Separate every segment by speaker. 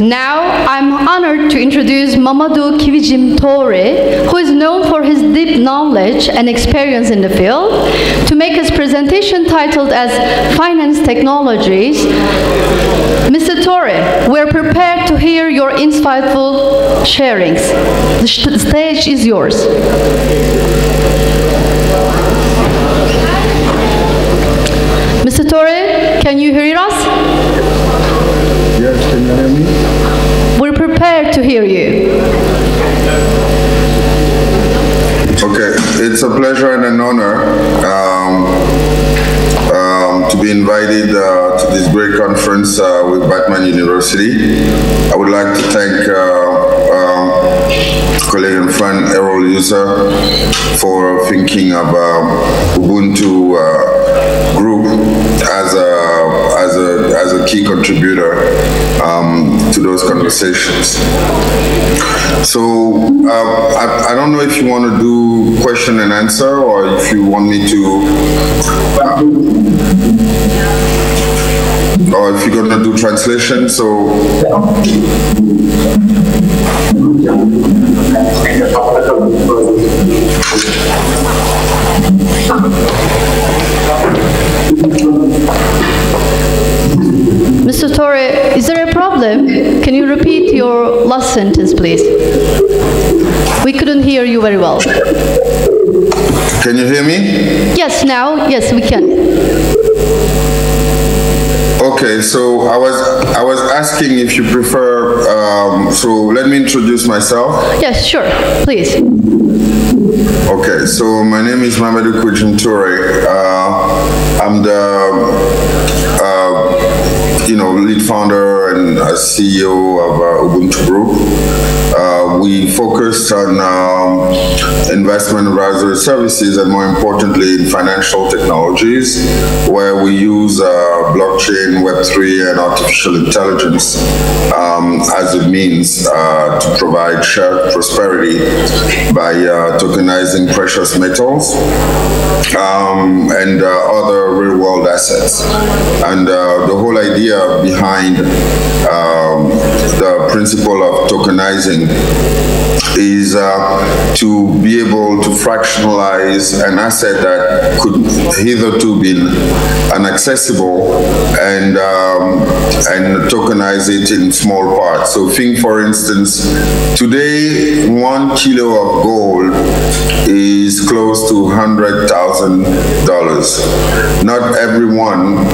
Speaker 1: Now, I'm honored to introduce Mamadou Kiwijim-Toure, who is known for his deep knowledge and experience in the field, to make his presentation titled as Finance Technologies. Mr. Toure, we're prepared to hear your insightful sharings. The stage is yours. Mr. Toure, can you hear us?
Speaker 2: Yes, can you hear me?
Speaker 1: We're prepared to hear you.
Speaker 2: Okay, it's a pleasure and an honor to be invited to this great conference with Batman University. I would like to thank colleague and friend Errol User for thinking of Ubuntu group as a key contributor to those conversations. So I don't know if you want to do question and answer, or if you want me to, or if you're going to do translation. So
Speaker 1: Mr. Toure, is there a problem? Can you repeat your last sentence, please? We couldn't hear you very well.
Speaker 2: Can you hear me?
Speaker 1: Yes, now, yes, we can.
Speaker 2: Okay, so I was asking if you prefer, so let me introduce myself.
Speaker 1: Yes, sure, please.
Speaker 2: Okay, so my name is Mamadou Kiwijim-Toure. I'm the lead founder and CEO of Ubuntu Group. We focus on investment advisory services, and more importantly in financial technologies, where we use blockchain, Web3 and artificial intelligence as a means to provide shared prosperity by tokenizing precious metals and other real world assets. And the whole idea behind the principle of tokenizing is to be able to fractionalize an asset that could hitherto been inaccessible and tokenize it in small parts. So think, for instance, today 1 kilo of gold is close to $100,000. Not everyone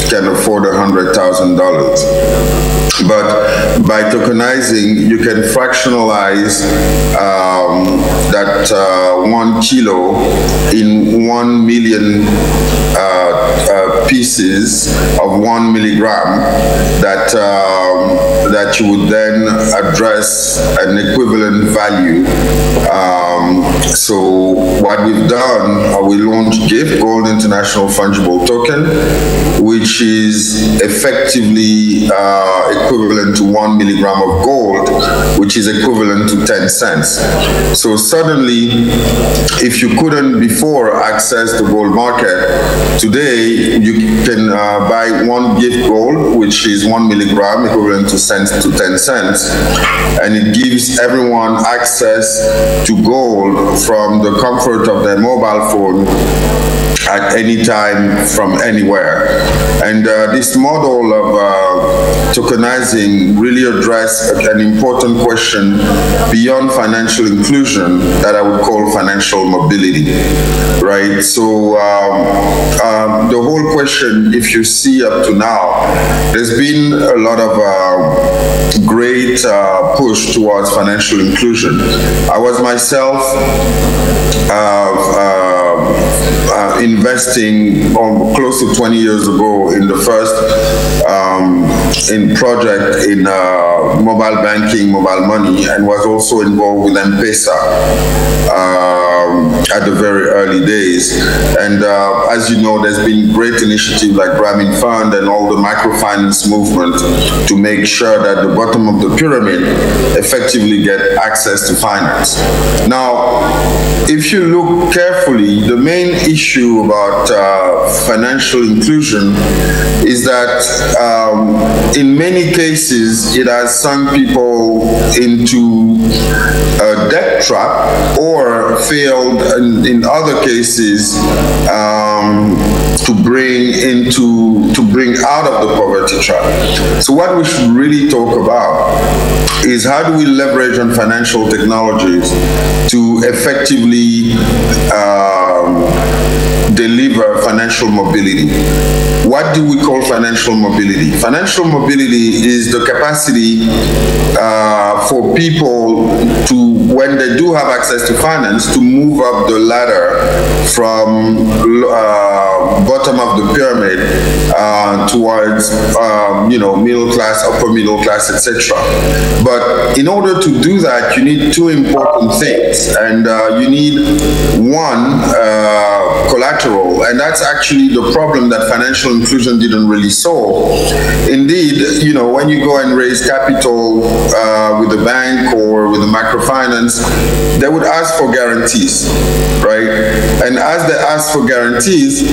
Speaker 2: can afford $100,000. But by tokenizing, you can fractionalize that 1 kilo in 1 million pieces of 1 milligram that you would then address an equivalent value. So what we've done, we launched GIFT, Gold International Fungible Token, which is effectively equivalent to 1 milligram of gold, which is equivalent to 10 cents. So suddenly, if you couldn't before access the gold market, today you can buy 1 gift gold, which is 1 milligram, equivalent to 10 cents, and it gives everyone access to gold from the comfort of their mobile phone at any time from anywhere. And this model of tokenizing really addressed an important question beyond financial inclusion that I would call financial mobility, right? So the whole question, if you see up to now, there's been a lot of great push towards financial inclusion. I was myself investing close to 20 years ago in the first project in mobile banking, mobile money, and was also involved with M-Pesa. at the very early days. And as you know, there's been great initiatives like Grameen Fund and all the microfinance movement to make sure that the bottom of the pyramid effectively get access to finance. Now, if you look carefully, the main issue about financial inclusion is that in many cases it has sunk people into a debt trap, or failed in other cases to bring out of the poverty trap. So what we should really talk about is how do we leverage on financial technologies to effectively deliver financial mobility. What do we call financial mobility? Financial mobility is the capacity for people to, when they do have access to finance, to move up the ladder from bottom of the pyramid towards middle class, upper middle class, etc. But in order to do that, you need two important things, and you need one, collateral, and that's actually the problem that financial inclusion didn't really solve. Indeed, when you go and raise capital with a bank or with a microfinance, they would ask for guarantees, right? And as they ask for guarantees,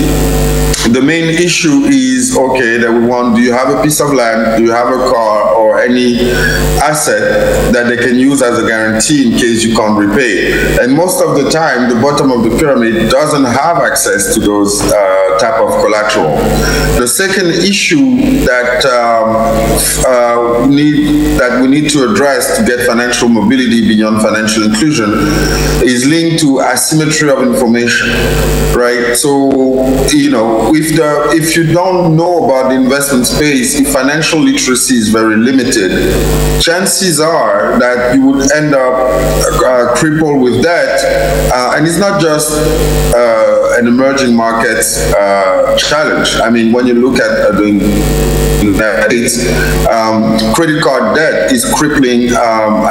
Speaker 2: the main issue is, okay, that we want, do you have a piece of land, do you have a car or any asset that they can use as a guarantee in case you can't repay? And most of the time, the bottom of the pyramid doesn't have access to those type of collateral. The second issue that we need to address to get financial mobility beyond financial inclusion is linked to asymmetry of information, right? So, if you don't know about the investment space, if financial literacy is very limited, chances are that you would end up crippled with debt. And it's not just an emerging markets challenge. I mean, when you look at the United States, credit card debt is crippling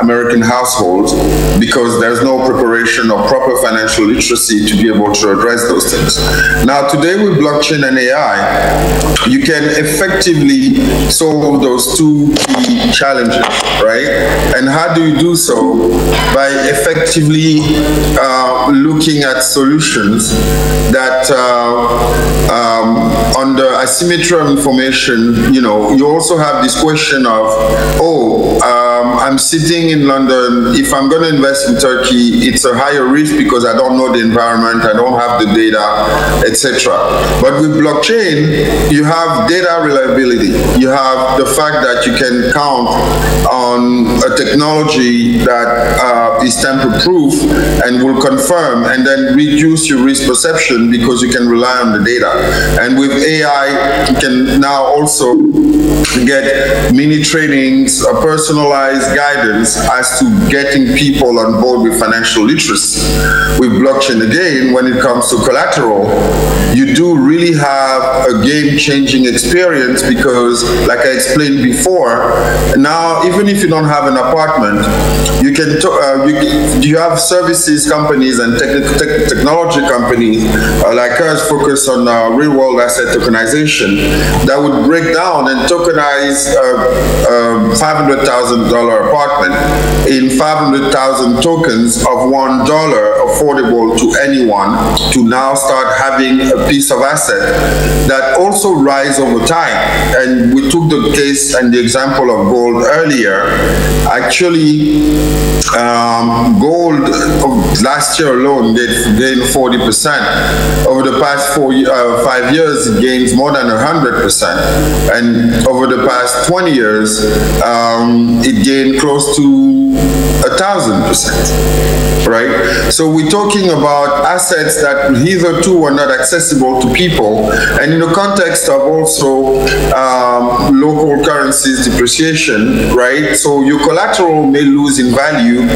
Speaker 2: American households because there's no preparation or proper financial literacy to be able to address those things. Now, today with blockchain and AI, you can effectively solve those two key challenges, right? And how do you do so? By effectively looking at solutions that under asymmetry of information, you also have this question of, I'm sitting in London. If I'm going to invest in Turkey, it's a higher risk because I don't know the environment, I don't have the data, etc. But with blockchain, you have data reliability. You have the fact that you can count on a technology that is tamper-proof and will confirm and then reduce your risk perception because you can rely on the data. And with AI, you can now also get mini trainings, a personalized guidance as to getting people on board with financial literacy. With blockchain, again, when it comes to collateral, you do really have a game-changing experience because, like I explained before, now even if you don't have an apartment, you can you have services companies and technology companies like us focus on real-world asset tokenization that would break down and tokenize a $500,000 apartment in 500,000 tokens of $1 affordable to anyone to now start having a piece of asset that also rise over time. And we took the case and the example of gold earlier. Actually, gold last year alone gained 40%. Over the past 5 years, it gains more than 100%. And over the past 20 years, it gained close to 1,000%, right? So we're talking about assets that hitherto were not accessible to people, and in the context of also local currencies depreciation, right? So your collateral may lose in value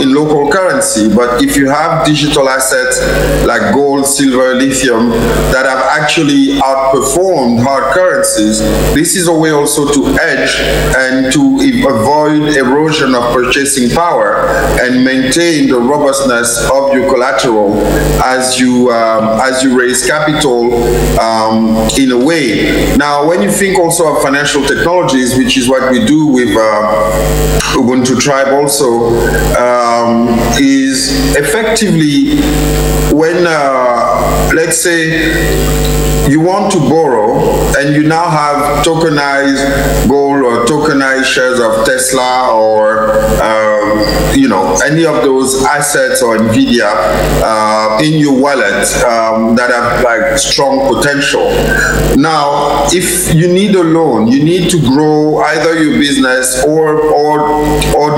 Speaker 2: in local currency, but if you have digital assets like gold, silver, lithium that have actually outperformed hard currencies, this is a way also to hedge and to avoid avoid erosion of purchasing power and maintain the robustness of your collateral as you raise capital in a way. Now, when you think also of financial technologies, which is what we do with Ubuntu Tribe also, is effectively when, let's say, you want to borrow and you now have tokenized gold or tokenized shares of Tesla or any of those assets or Nvidia in your wallet that have like strong potential. Now, if you need a loan, you need to grow either your business or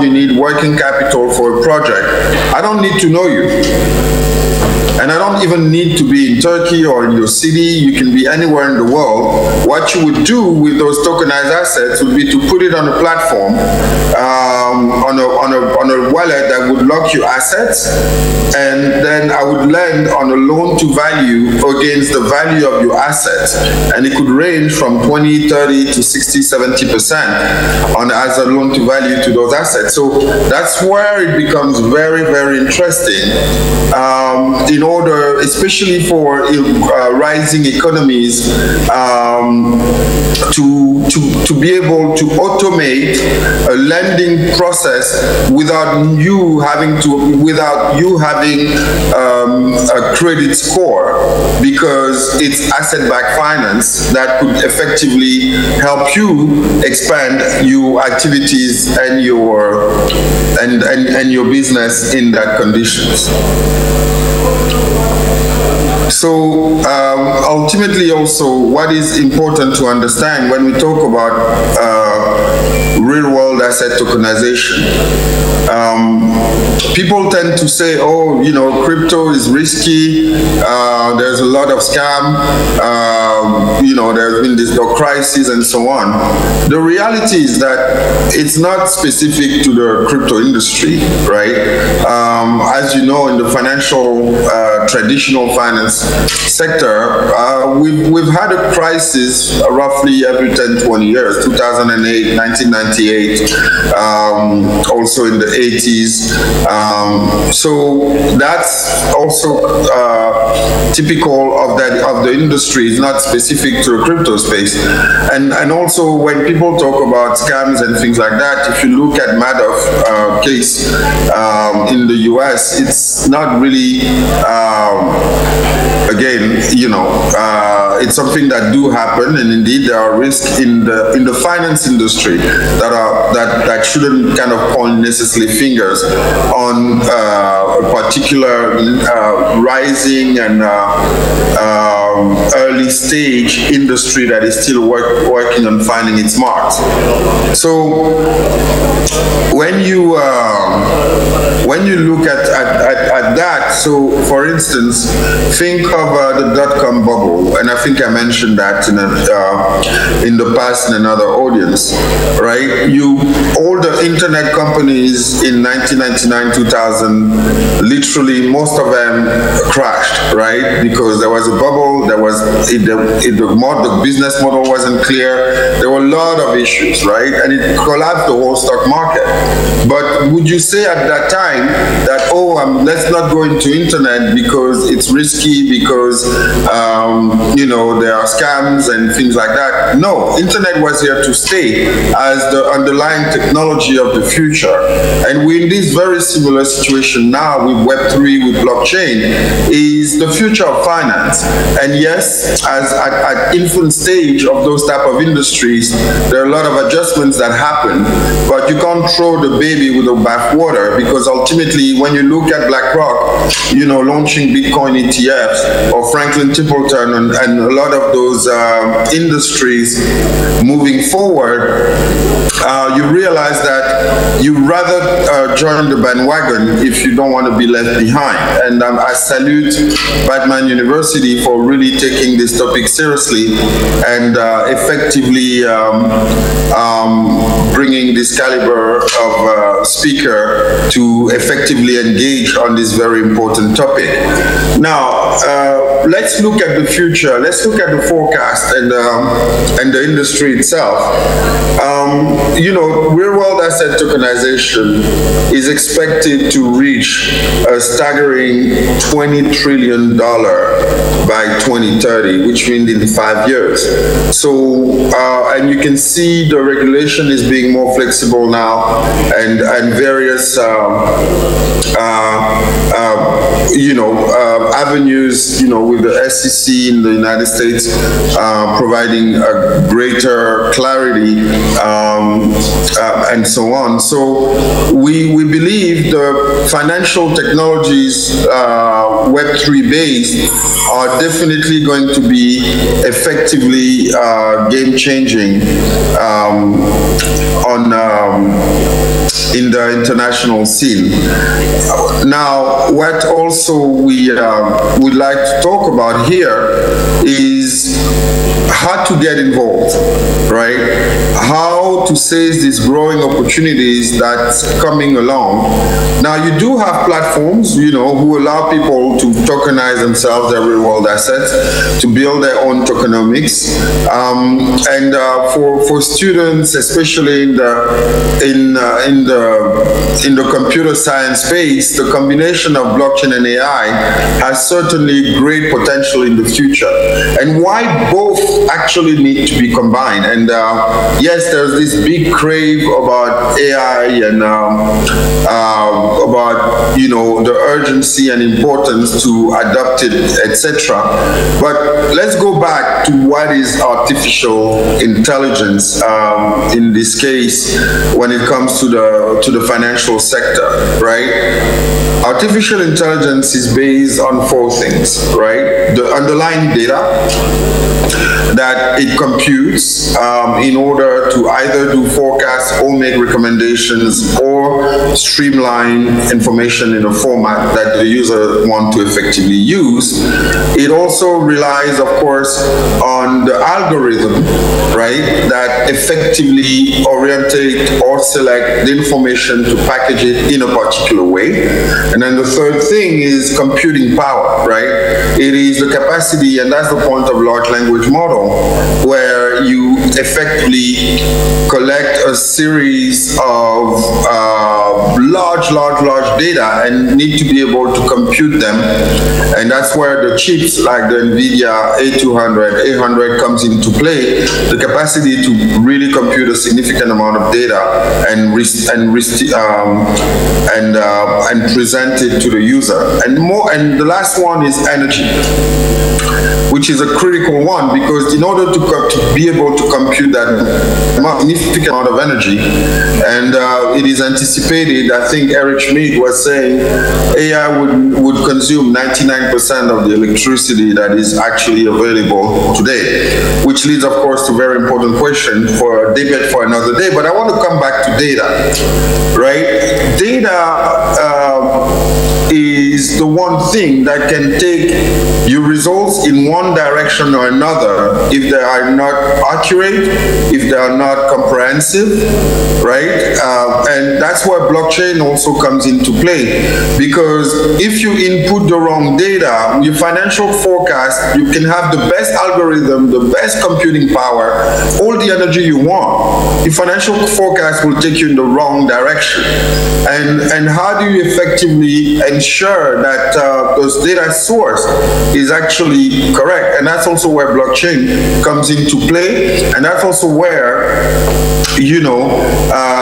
Speaker 2: you need working capital for a project. I don't need to know you. And I don't even need to be in Turkey or in your city. You can be anywhere in the world. What you would do with those tokenized assets would be to put it on a platform, on a wallet that would lock your assets, and then I would lend on a loan to value against the value of your assets, and it could range from 20, 30 to 60, 70% on as a loan to value to those assets. So that's where it becomes very, very interesting. In order, especially for rising economies, to be able to automate a lending process without you having a credit score, because it's asset-backed finance that could effectively help you expand your activities and your business in that conditions. So ultimately also what is important to understand when we talk about real-world asset tokenization, people tend to say, oh, crypto is risky, there's a lot of scam, there's been this crisis and so on. The reality is that it's not specific to the crypto industry, right? As you know, in the financial, traditional finance sector, we've had a crisis roughly every 10, 20 years, 2008, 1998, also in the 80s. So that's also typical of the industry. It's not specific to the crypto space. And also when people talk about scams and things like that, if you look at Madoff case in the US, it's not really, again, it's something that do happen, and indeed there are risks in the finance industry that shouldn't kind of point necessarily fingers on a particular rising and early stage industry that is still working on finding its marks. So when you look at that, so for instance, think of the dot-com bubble, and I think I mentioned that in the past in another audience, right? All the internet companies in 1999, 2000, literally most of them crashed, right? Because there was a bubble, the business model wasn't clear, there were a lot of issues, right? And it collapsed the whole stock market. But would you say at that time that, let's not go into internet because it's risky, because there are scams and things like that? No, internet was here to stay as the underlying technology of the future. And we're in this very similar situation now with Web3, with blockchain, is the future of finance. And yes, as at infant stage of those type of industries, there are a lot of adjustments that happen, but you can't throw the baby with the bathwater, because ultimately when you look at BlackRock, launching Bitcoin ETFs, or Franklin Templeton and a lot of those industries moving forward, you realize that you rather join the bandwagon if you don't want to be left behind. And I salute Batman University for really taking this topic seriously and effectively bringing this caliber of speaker to effectively engage on this very important topic. Now, let's look at the future. Let's look at the forecast and the industry itself. Real-world asset tokenization is expected to reach a staggering $20 trillion by 2030, which means in 5 years. So, and you can see the regulation is being more flexible now, and various avenues, with the SEC in the United States providing a greater clarity and so on. So we believe the financial technologies Web3 based are definitely going to be effectively game-changing in the international scene. Now, what also we would like to talk about here is how to get involved, right? How to seize these growing opportunities that's coming along. Now, you do have platforms, who allow people to tokenize themselves, their real-world assets, to build their own tokenomics. And for students, especially in the computer science space, the combination of blockchain and AI has certainly great potential in the future. And why both actually need to be combined? And yes, there's this big crave about AI and about the urgency and importance to adopt it, etc. But let's go back to what is artificial intelligence in this case when it comes to the financial sector, right? Artificial intelligence is based on 4 things, right? The underlying data that it computes in order to either do forecasts or make recommendations or streamline information in a format that the user wants to effectively use. It also relies, of course, on the algorithm, right, that effectively orientate or select the information to package it in a particular way. And then the third thing is computing power, right? It is the capacity, and that's the point of large language model, where you effectively collect a series of large data and need to be able to compute them. And that's where the chips like the NVIDIA A200, A100 comes into play, the capacity to really compute a significant amount of data and present it to the user. And the last one is energy, which is a critical one, because in order to be able to compute that significant amount of energy, and it is anticipated, I think Eric Schmidt was saying, AI would consume 99% of the electricity that is actually available today, which leads, of course, to a very important question for a debate for another day. But I want to come back to data, right? Data is the one thing that can take your results in one direction or another if they are not accurate, if they are not comprehensive, right? And that's where blockchain also comes into play, because if you input the wrong data, your financial forecast, you can have the best algorithm, the best computing power, all the energy you want. Your financial forecast will take you in the wrong direction. And how do you effectively ensure that those data source is actually correct? And that's also where blockchain comes into play, and that's also where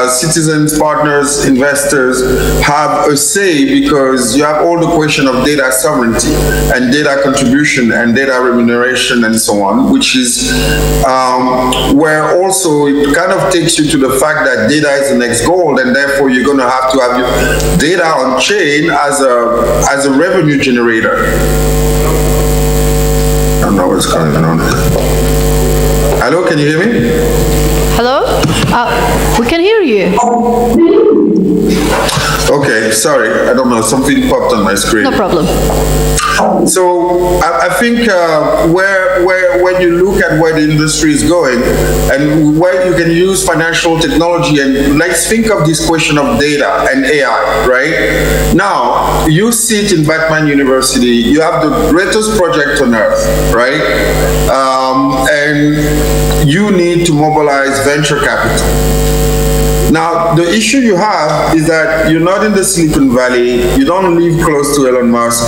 Speaker 2: citizens, partners, investors have a say, because you have all the question of data sovereignty and data contribution and data remuneration and so on, which is where also it kind of takes you to the fact that data is the next gold, and therefore you're going to have your data on chain as a revenue generator. I don't know what's going on. Hello, can you hear me?
Speaker 1: Hello? We can hear you.
Speaker 2: Okay, sorry, I don't know, something popped on my screen.
Speaker 1: No problem.
Speaker 2: So I think when you look at where the industry is going and where you can use financial technology, and let's think of this question of data and AI, right? Now, you sit in Batman University, you have the greatest project on earth, right? And you need to mobilize venture capital. Now, the issue you have is that you're not in the Silicon Valley, you don't live close to Elon Musk,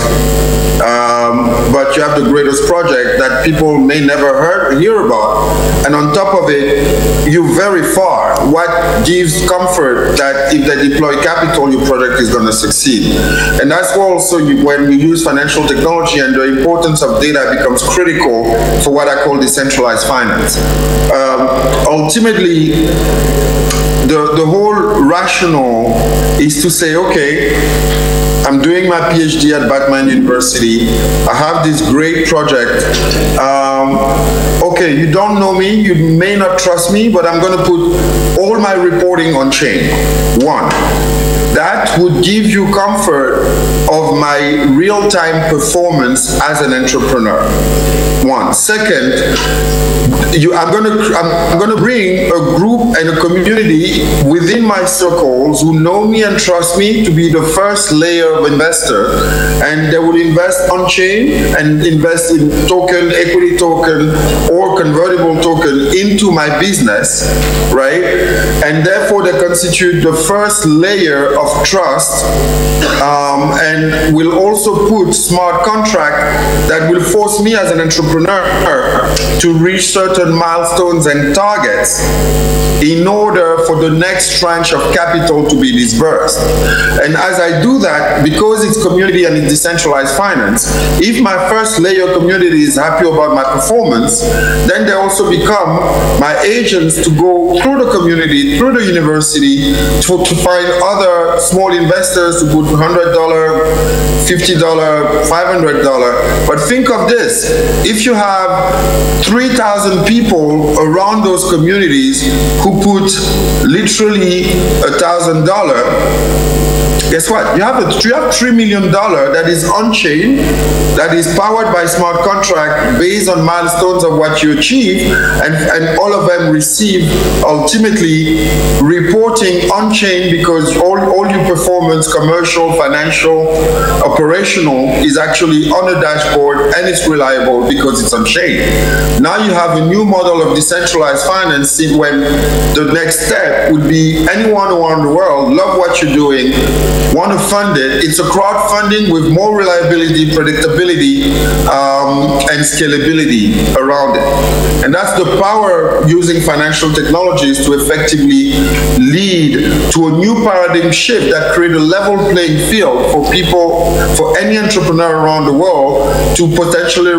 Speaker 2: but you have the greatest project that people may never hear about. And on top of it, you're very far. What gives comfort that if they deploy capital, your project is going to succeed? And that's why also when you use financial technology and the importance of data becomes critical for what I call decentralized finance. Ultimately, the whole rationale is to say, okay, I'm doing my PhD at Batman University. I have this great project. Okay, you don't know me, you may not trust me, but I'm going to put all my reporting on chain. One, that would give you comfort of my real-time performance as an entrepreneur. One. Second, I'm going to bring a group and a community within my circles who know me and trust me to be the first layer of investor, and they will invest on chain and invest in token, equity token, or convertible token into my business, right? And therefore they constitute the first layer of trust, and will also put smart contract that will force me as an entrepreneur to reach certain milestones and targets in order for the next tranche of capital to be disbursed. And as I do that, because it's community and it's decentralized finance, if my first layer community is happy about my performance, then they also become my agents to go through the community, through the university, to find other small investors to put $100, $50, $500. But think of this, if you have 3,000 people around those communities who put literally $1,000, guess what? You have $3 million that is on-chain, that is powered by smart contract based on milestones of what you achieve, and all of them receive ultimately reporting on-chain because all your performance, commercial, financial, operational, is actually on a dashboard, and it's reliable because it's on-chain. Now you have a new model of decentralized finance when the next step would be anyone around the world love what you're doing, want to fund it. It's a crowdfunding with more reliability, predictability, and scalability around it. And that's the power using financial technologies to effectively lead to a new paradigm shift that creates a level playing field for people, for any entrepreneur around the world to potentially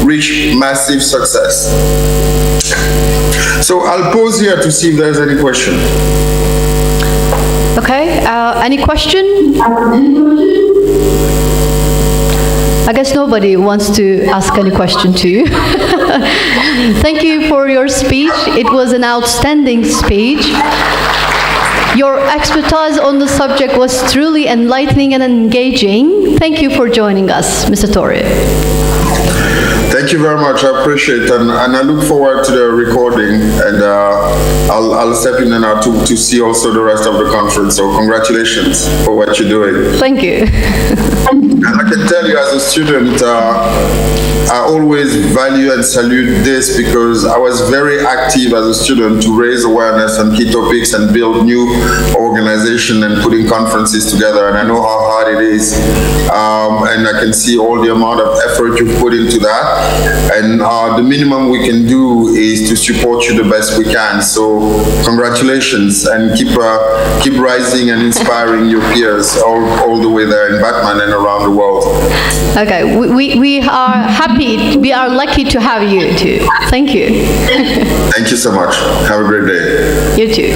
Speaker 2: reach massive success. So I'll pause here to see if there's any question.
Speaker 1: Okay, any question? I guess nobody wants to ask any question to you. Thank you for your speech. It was an outstanding speech. Your expertise on the subject was truly enlightening and engaging. Thank you for joining us, Mr. Torre.
Speaker 2: Thank you very much. I appreciate it, and I look forward to the recording, and I'll step in and out to see also the rest of the conference. So congratulations for what you're doing.
Speaker 1: Thank you.
Speaker 2: And I can tell you as a student, I always value and salute this because I was very active as a student to raise awareness on key topics and build new organization and putting conferences together, and I know how hard it is, and I can see all the amount of effort you put into that, and the minimum we can do is to support you the best we can. So congratulations, and keep rising and inspiring your peers all the way there in Batman and around the world.
Speaker 1: Okay, we are happy, we are lucky to have you too. Thank you.
Speaker 2: Thank you so much. Have a great day.
Speaker 1: You too.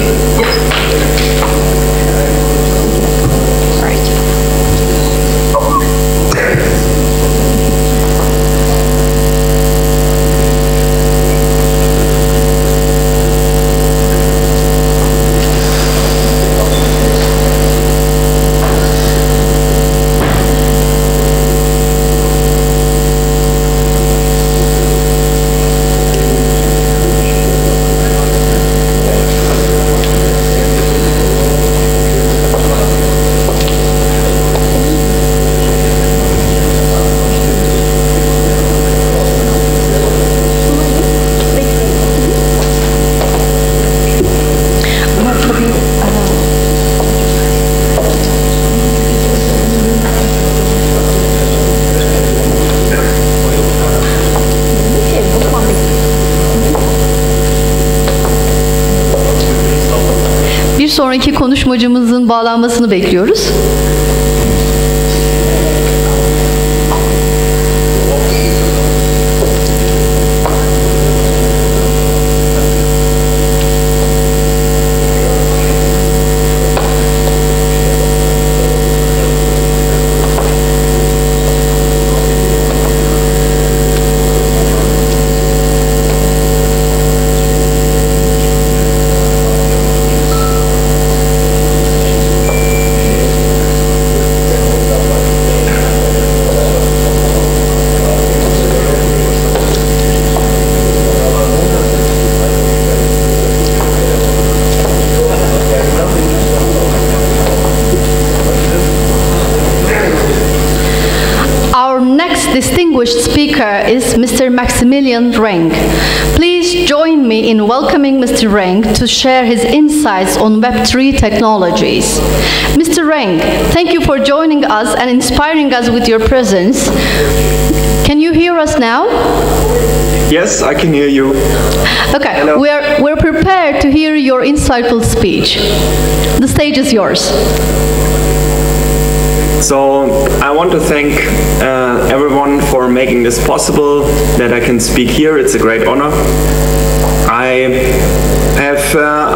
Speaker 1: sonraki konuşmacımızın bağlanmasını bekliyoruz. Distinguished speaker is Mr. Maximilian Renk. Please join me in welcoming Mr. Renk to share his insights on Web3 technologies. Mr. Renk, thank you for joining us and inspiring us with your presence. Can you hear us now?
Speaker 3: Yes, I can hear you.
Speaker 1: Okay,
Speaker 3: Hello.
Speaker 1: we're prepared to hear your insightful speech. The stage is yours.
Speaker 3: So I want to thank everyone for making this possible, that I can speak here. It's a great honor. I have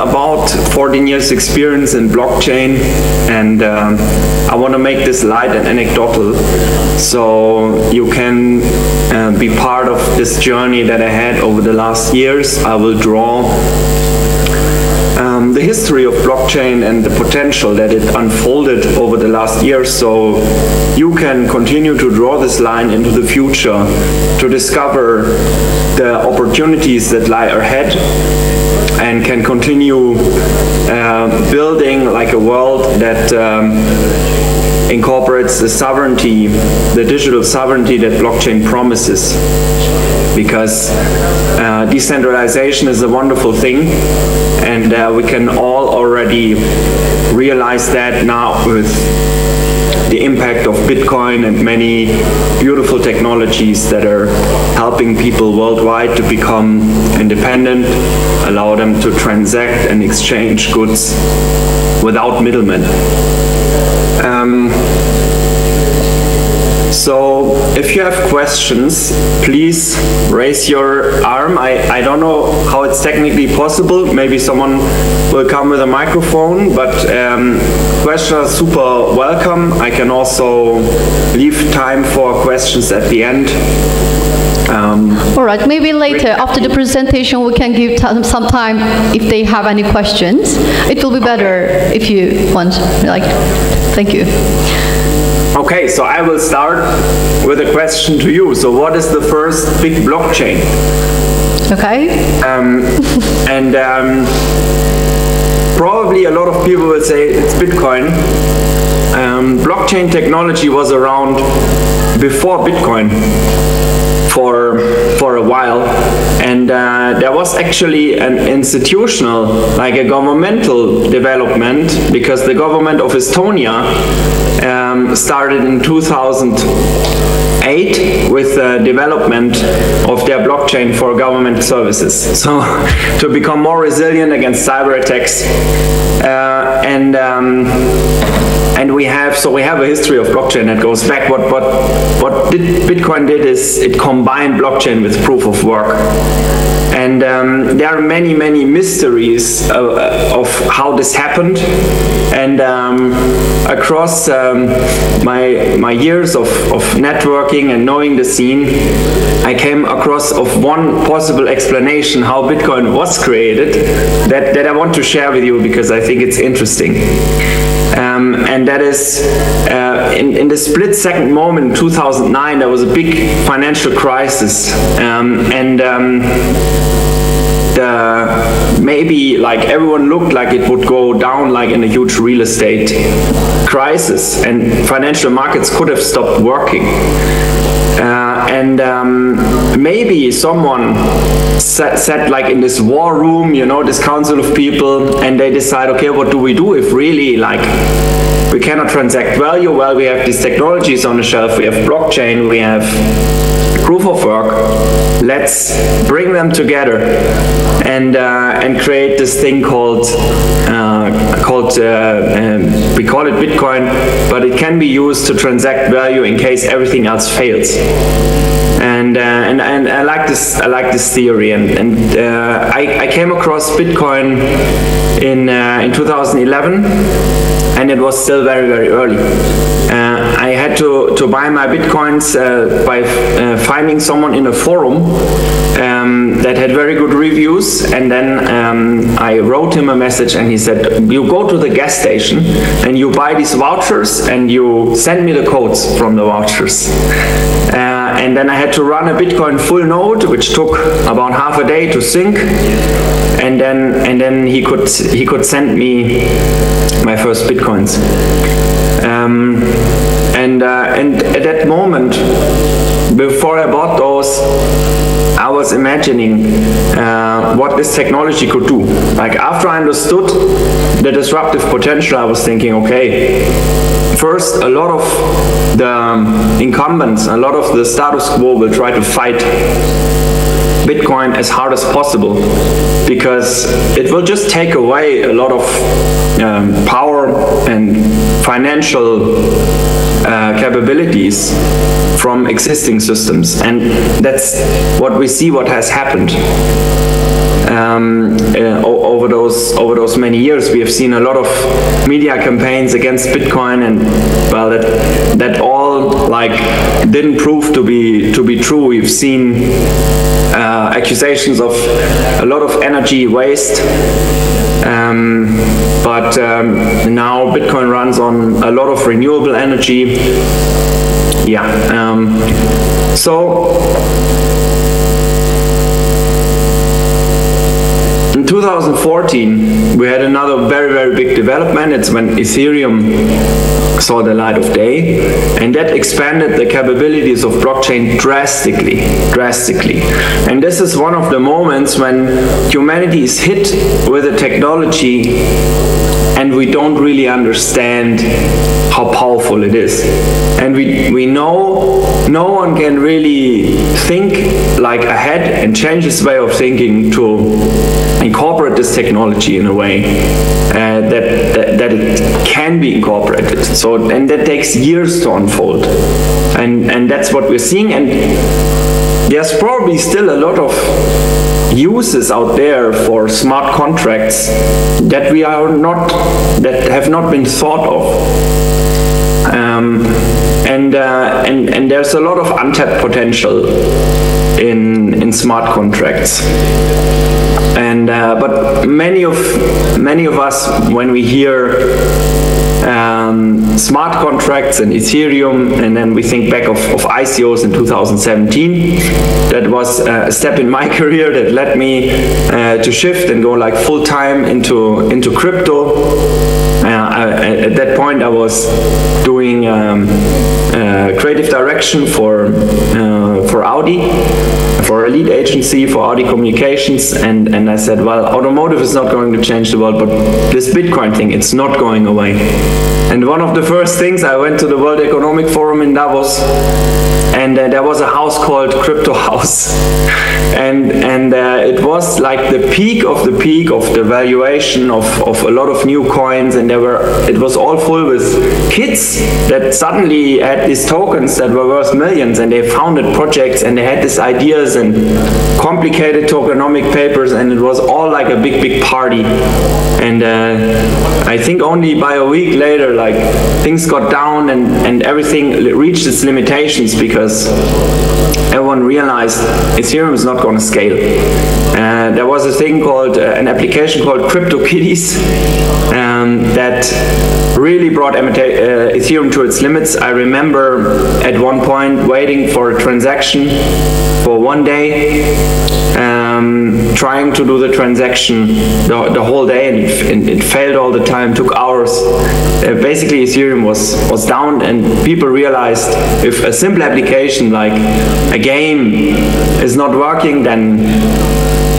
Speaker 3: about 14 years experience in blockchain, and I want to make this light and anecdotal, so you can be part of this journey that I had over the last years. I will draw the history of blockchain and the potential that it unfolded over the last years, so you can continue to draw this line into the future to discover the opportunities that lie ahead, and can continue building like a world that incorporates the sovereignty, the digital sovereignty that blockchain promises. Because decentralization is a wonderful thing, and we can all already realize that now with the impact of Bitcoin and many beautiful technologies that are helping people worldwide to become independent, allow them to transact and exchange goods without middlemen. So if you have questions, please raise your arm. I don't know how it's technically possible. Maybe someone will come with a microphone, but questions are super welcome. I can also leave time for questions at the end.
Speaker 1: All right, maybe later after the presentation we can give some time if they have any questions. It will be better if you want. Thank you.
Speaker 3: Okay, so I will start with a question to you. So what is the first big blockchain?
Speaker 1: Okay.
Speaker 3: Probably a lot of people will say it's Bitcoin. Blockchain technology was around before Bitcoin for a while, and there was actually an institutional, like a governmental development, because the government of Estonia started in 2008 with the development of their blockchain for government services, so to become more resilient against cyber attacks. And we have a history of blockchain that goes back. What Bitcoin did is it combined blockchain with proof of work. And there are many mysteries of how this happened. And across my years of networking and knowing the scene, I came across of one possible explanation how Bitcoin was created that I want to share with you because I think it's interesting. And that is in the split-second moment in 2009, there was a big financial crisis, maybe like everyone looked like it would go down like in a huge real estate crisis, and financial markets could have stopped working. Maybe someone sat like in this war room, you know, this council of people, and they decide, okay, what do we do if really like we cannot transact value? Well, we have these technologies on the shelf, we have blockchain, we have proof of work. Let's bring them together and create this thing called we call it Bitcoin, but it can be used to transact value in case everything else fails. And I like this theory, and I came across Bitcoin in 2011, and it was still very, very early. I had to buy my Bitcoins by finding someone in a forum that had very good reviews, and then I wrote him a message, and he said, you go to the gas station and you buy these vouchers and you send me the codes from the vouchers. And then I had to run a Bitcoin full node, which took about half a day to sync, and then he could send me my first Bitcoins. And at that moment, before I bought those, I was imagining what this technology could do. Like, after I understood the disruptive potential, I was thinking, okay, first, a lot of the incumbents, a lot of the status quo will try to fight Bitcoin as hard as possible, because it will just take away a lot of power and financial capabilities from existing systems. And that's what we see what has happened. Over those many years, we have seen a lot of media campaigns against Bitcoin, and well, that all like didn't prove to be true. We've seen accusations of a lot of energy waste, but now Bitcoin runs on a lot of renewable energy. Yeah. So in 2014, we had another very, very big development. It's when Ethereum saw the light of day, and that expanded the capabilities of blockchain drastically. And this is one of the moments when humanity is hit with a technology and we don't really understand how powerful it is. And we know no one can really think like ahead and change his way of thinking to incorporate this technology in a way that it can be incorporated. So, and that takes years to unfold. And that's what we're seeing. And there's probably still a lot of uses out there for smart contracts that have not been thought of. And there's a lot of untapped potential in smart contracts. And but many of us, when we hear smart contracts and Ethereum, and then we think back of ICOs in 2017. That was a step in my career that led me to shift and go like full time into crypto. At that point, I was doing creative direction for Audi, for a lead agency for Audi Communications, and I said, well, automotive is not going to change the world, but this Bitcoin thing, it's not going away. And one of the first things, I went to the World Economic Forum in Davos, and there was a house called Crypto House, and it was like the peak of the valuation of a lot of new coins, and it was all full with kids that suddenly had these tokens that were worth millions, and they founded projects, and they had these ideas and complicated tokenomic papers, and it was all like a big party. And I think only by a week later, like, things got down and everything reached its limitations, because everyone realized Ethereum is not going to scale. There was a thing called an application called CryptoKitties that really brought Ethereum to its limits. I remember at one point waiting for a transaction for one day, trying to do the transaction the whole day, and it failed all the time, took hours. Basically Ethereum was down, and people realized if a simple application like a game is not working, then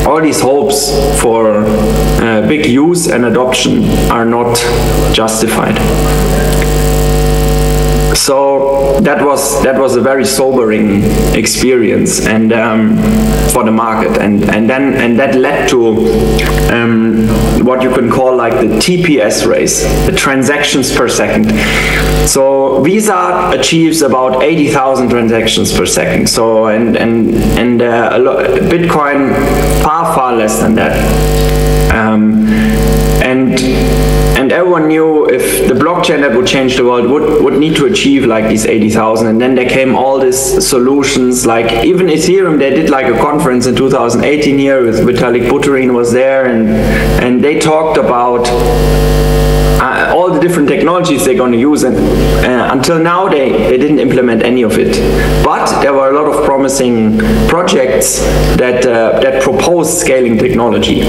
Speaker 3: all these hopes for big use and adoption are not justified. So that was a very sobering experience, and for the market, and that led to what you can call like the TPS race, the transactions per second. So Visa achieves about 80,000 transactions per second. So and Bitcoin far less than that. And everyone knew if the blockchain that would change the world would need to achieve like these 80,000, and then there came all these solutions, like even Ethereum, they did like a conference in 2018 here with Vitalik Buterin was there, and they talked about all the different technologies they're going to use, and until now they didn't implement any of it. But there were a lot of promising projects that proposed scaling technology.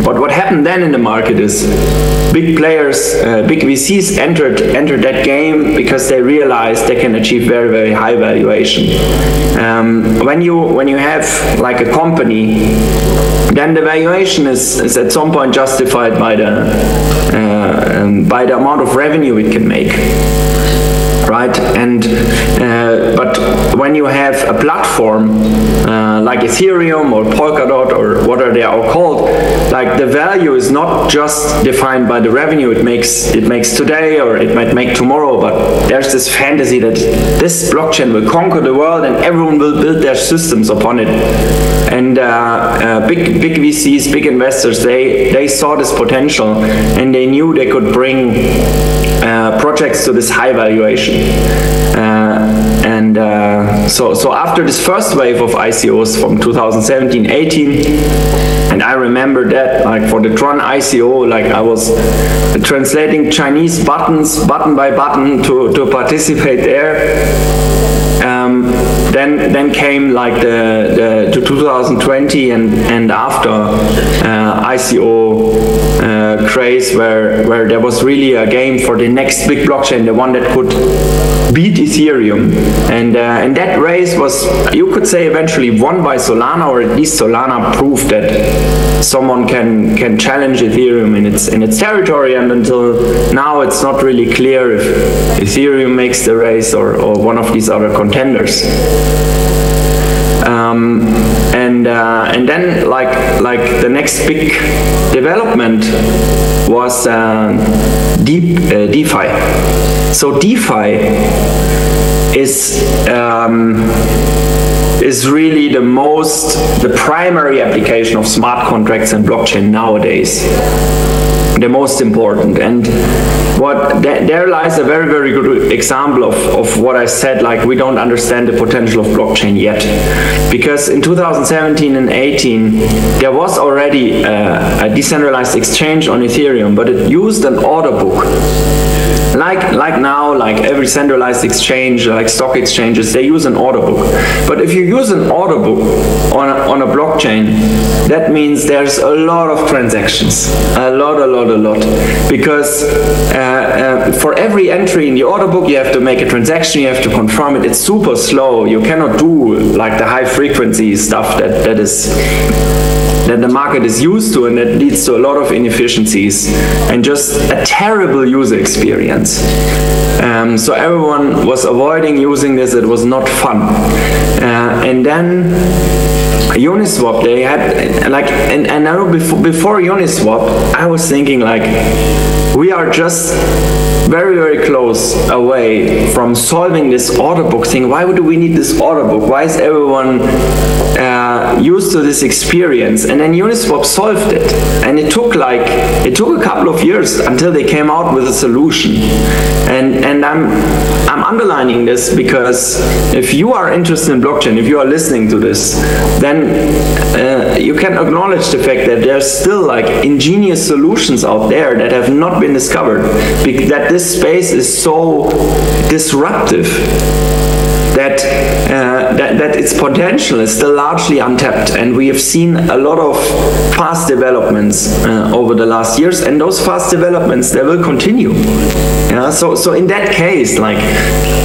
Speaker 3: But what happened then in the market is big players, big VCs entered that game because they realized they can achieve very high valuation. When you have like a company, then the valuation is at some point justified by the amount of revenue it can make. Right, and but when you have a platform like Ethereum or Polkadot or whatever they are called, like the value is not just defined by the revenue it makes today or it might make tomorrow, but there's this fantasy that this blockchain will conquer the world and everyone will build their systems upon it. And big VCs, big investors, they saw this potential and they knew they could bring projects to this high valuation. So after this first wave of ICOs from 2017-18, and I remember that, like for the Tron ICO, like I was translating Chinese buttons, button by button, to participate there. Then came like the 2020 and after ICO craze, where there was really a game for the next big blockchain, the one that could beat Ethereum, and that race was, you could say, eventually won by Solana, or at least Solana proved that someone can challenge Ethereum in its territory, and until now it's not really clear if Ethereum makes the race or one of these other contenders. And then like the next big development was DeFi. So DeFi is really the primary application of smart contracts and blockchain nowadays. The most important, and there lies a very good example of what I said, like we don't understand the potential of blockchain yet, because in 2017 and 18 there was already a decentralized exchange on Ethereum, but it used an order book. Like now, like every centralized exchange, like stock exchanges, they use an order book. But if you use an order book on a blockchain, that means there's a lot of transactions, a lot, because for every entry in the order book, you have to make a transaction, you have to confirm it. It's super slow. You cannot do like the high frequency stuff that the market is used to, and that leads to a lot of inefficiencies and just a terrible user experience. So everyone was avoiding using this. It was not fun. And then Uniswap, they had like, and I know before Uniswap, I was thinking like, we are just very close away from solving this order book thing. Why do we need this order book? Why is everyone used to this experience? And then Uniswap solved it, and it took a couple of years until they came out with a solution. And I'm underlining this because if you are interested in blockchain, if you are listening to this, then you can acknowledge the fact that there's still like ingenious solutions out there that have not been discovered, that this space is so disruptive that its potential is still largely untapped, and we have seen a lot of fast developments over the last years, and those fast developments, they will continue. Yeah, so in that case, like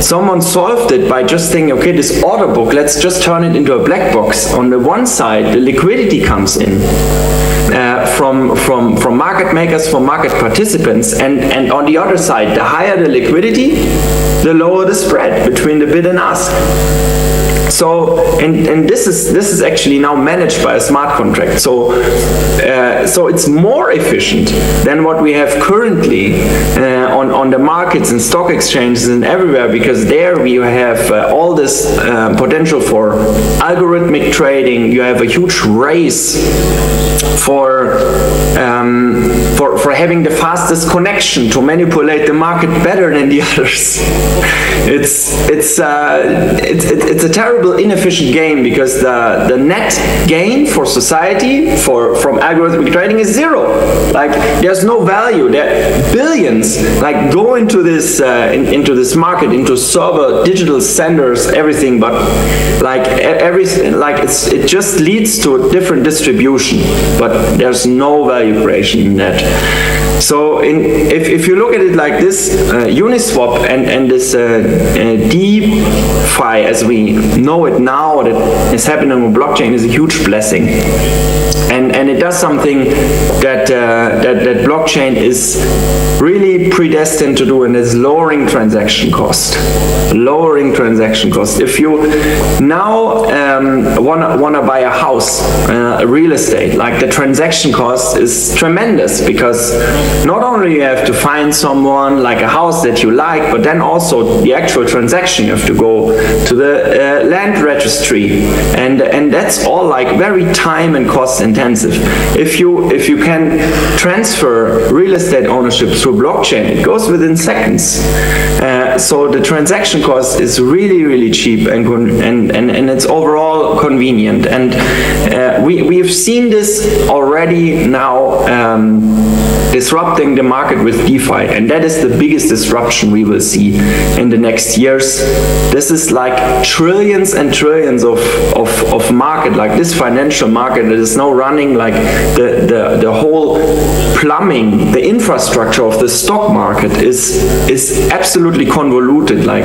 Speaker 3: someone solved it by just thinking, okay, this order book, let's just turn it into a black box. On the one side, the liquidity comes in. from market makers, from market participants, and on the other side, the higher the liquidity, the lower the spread between the bid and ask. So, and this is actually now managed by a smart contract. So it's more efficient than what we have currently on the markets and stock exchanges and everywhere, because there we have all this potential for algorithmic trading. You have a huge race for having the fastest connection to manipulate the market better than the others. It's a terrible inefficient game, because the net gain for society from algorithmic trading is zero. Like, there's no value. There billions like go into this market, into server, digital centers, everything, but like everything, like it just leads to a different distribution, but there's no value creation in that. So if you look at it like this, Uniswap and this DeFi as we know it now, that is happening on blockchain, is a huge blessing. And it does something that blockchain is really predestined to do, and is lowering transaction cost. Lowering transaction cost. If you now wanna buy a house, real estate, like, the transaction cost is tremendous, because not only you have to find someone, like a house that you like, but then also the actual transaction, you have to go to the land registry, and that's all like very time and cost intensive. If you can transfer real estate ownership through blockchain, it goes within seconds. So the transaction cost is really cheap, and it's overall convenient. And we've seen this already now disrupting the market with DeFi, and that is the biggest disruption we will see in the next years. This is like trillions and trillions of market, like this financial market that is now running, like the whole plumbing, the infrastructure of the stock market is absolutely convoluted. Like,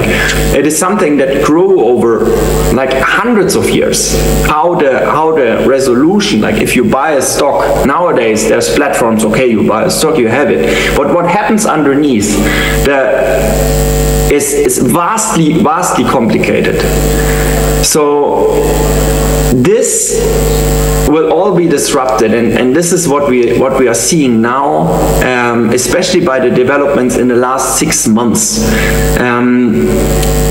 Speaker 3: it is something that grew over like hundreds of years. How the resolution, like, if you buy a stock nowadays, there's platforms, okay, you buy a stock, you have it, but what happens underneath is vastly complicated. So this will all be disrupted, and this is what we are seeing now, especially by the developments in the last 6 months.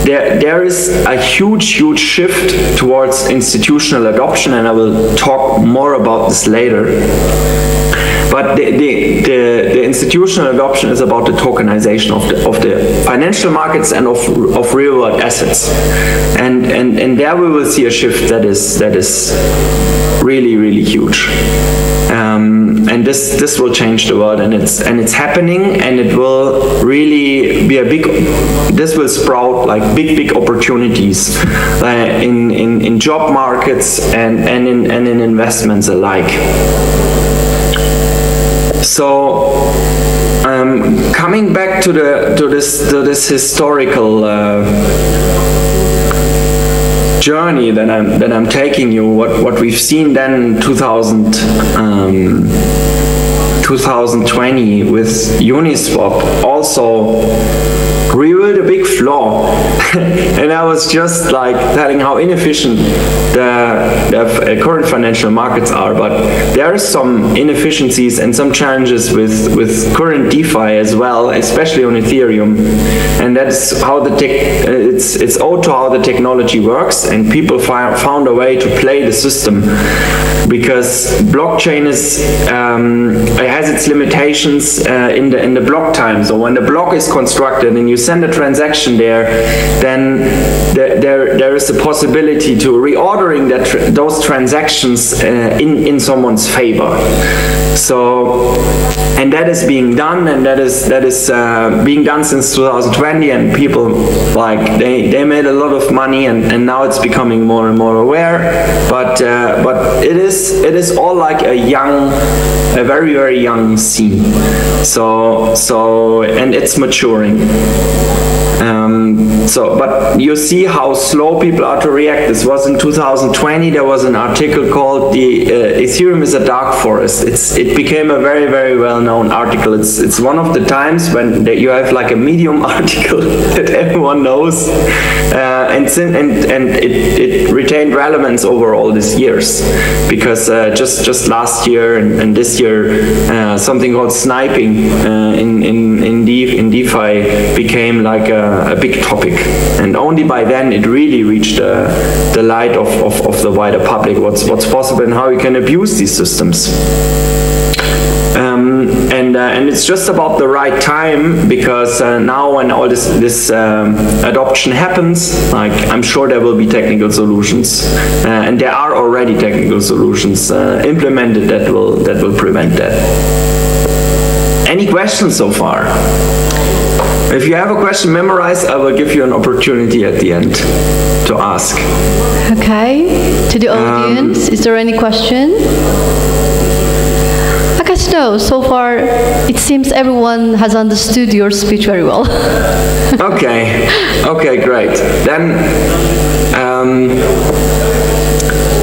Speaker 3: There is a huge shift towards institutional adoption, and I will talk more about this later. But the institutional adoption is about the tokenization of the financial markets and of real world assets, and there we will see a shift that is really huge, and this will change the world, and it's happening, and it will really be this will sprout like big opportunities in job markets and in investments alike. So coming back to this historical journey that I'm taking you, what we've seen then in 2020 with Uniswap also revealed a big flaw. And I was just like telling how inefficient the current financial markets are, but there are some inefficiencies and some challenges with current DeFi as well, especially on Ethereum, and that's how it's owed to how the technology works, and people found a way to play the system, because blockchain it has its limitations in the block time. So when the block is constructed and you send a transaction there, then there is a possibility to reordering those transactions in someone's favor. So, and that is being done, and that is being done since 2020, and people like they made a lot of money, and now it's becoming more and more aware. But it is all like a very young scene. So and it's maturing. But you see how slow people are to react. This was in 2020. There was an article called "The Ethereum is a Dark Forest." It became a very, very well-known article. It's one of the times when you have like a Medium article that everyone knows, and it retained relevance over all these years, because just last year and this year, something called sniping in DeFi became like a big topic, and only by then it really reached the light of the wider public, what's possible and how you can abuse these systems. And it's just about the right time, because now when all this adoption happens, like, I'm sure there will be technical solutions, and there are already technical solutions implemented that will prevent that. Any questions so far? If you have a question memorized, I will give you an opportunity at the end to ask.
Speaker 1: Okay. To the audience, is there any question? I guess no. So far, it seems everyone has understood your speech very well.
Speaker 3: Okay. Okay, great. Then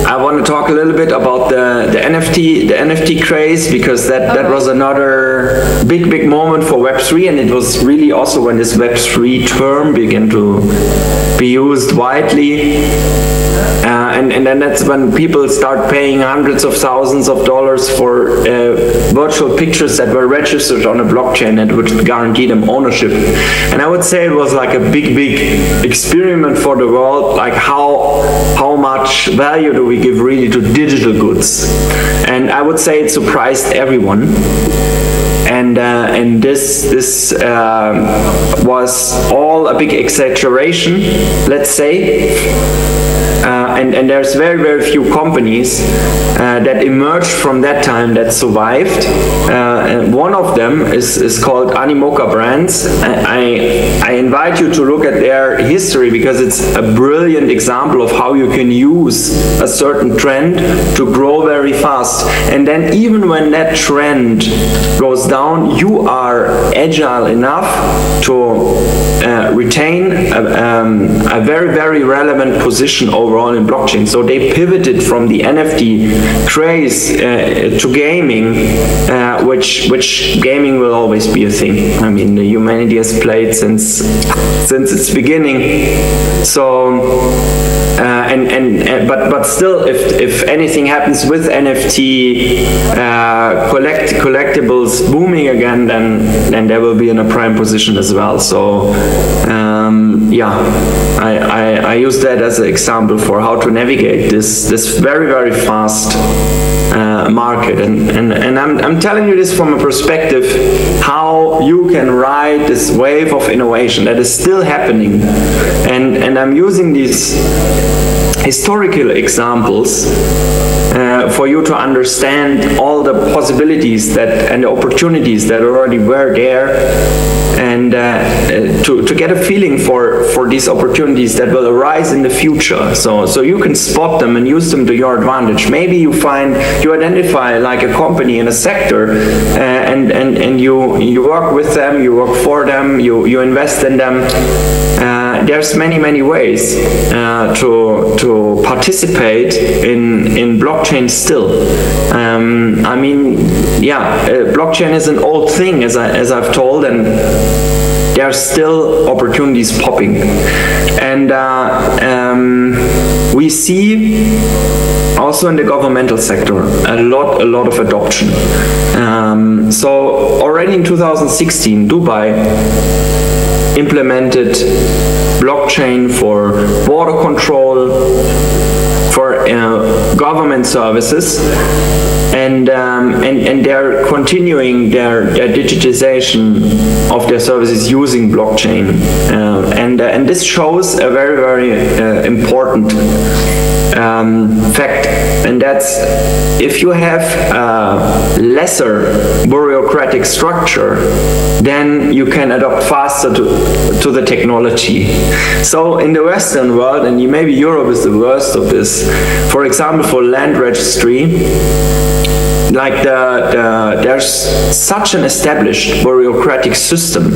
Speaker 3: I want to talk a little bit about the NFT craze, because that was another big moment for Web3, and it was really also when this Web3 term began to be used widely. And then that's when people start paying hundreds of thousands of dollars for virtual pictures that were registered on a blockchain that would guarantee them ownership. And I would say it was like a big experiment for the world, like how much value do we give really to digital goods. And I would say it surprised everyone. And this was all a big exaggeration, let's say. And there's very few companies that emerged from that time that survived. And one of them is called Animoca Brands. I invite you to look at their history, because it's a brilliant example of how you can use a certain trend to grow very fast. And then even when that trend goes down, you are agile enough to retain a very relevant position overall in blockchain. So they pivoted from the NFT craze to gaming, which gaming will always be a thing. I mean, the humanity has played since its beginning. So but still, if anything happens with NFT collectibles booming again, then there will be in a prime position as well. So yeah, I use that as an example for how to navigate this very fast market, and I'm telling you this from a perspective how you can ride this wave of innovation that is still happening, and I'm using these historical examples for you to understand all the possibilities and the opportunities that already were there, and to get a feeling for these opportunities that will arise in the future, so you can spot them and use them to your advantage. Maybe you identify like a company in a sector, and you work with them, you work for them, you invest in them. There's many ways to participate in blockchain still. I mean, yeah, blockchain is an old thing, as I've told, and there are still opportunities popping, and we see also in the governmental sector a lot of adoption. So already in 2016, Dubai implemented blockchain for border control, for government services, and they're continuing their digitization of their services using blockchain, and this shows a very important fact, and that's if you have a lesser bureaucratic structure, then you can adopt faster to the technology. So in the Western world, and maybe Europe is the worst of this, for example, for land registry, there's such an established bureaucratic system